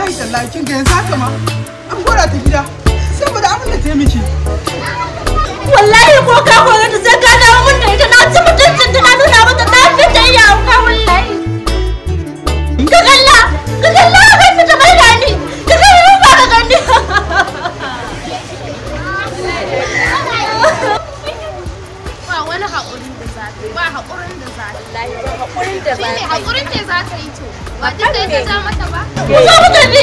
wallahi tallahi kin ga yanzu haka ma an gora ta gida saboda abin da ta yi miki. Wallahi ko ka kore ta sai ka dawo mun da ita na ci mutuncin ta na nuna mata na fita iya auka wallahi. Ka kalla ka fita bai da ni ka kalla ba ka gani. Ba wani haƙurin da za ta yi ba haƙurin da za ta yi. Haƙurin da za ta yi. Haƙurin da za ta yi to ba duk da ta ja mata ba. Ku zo mu tafi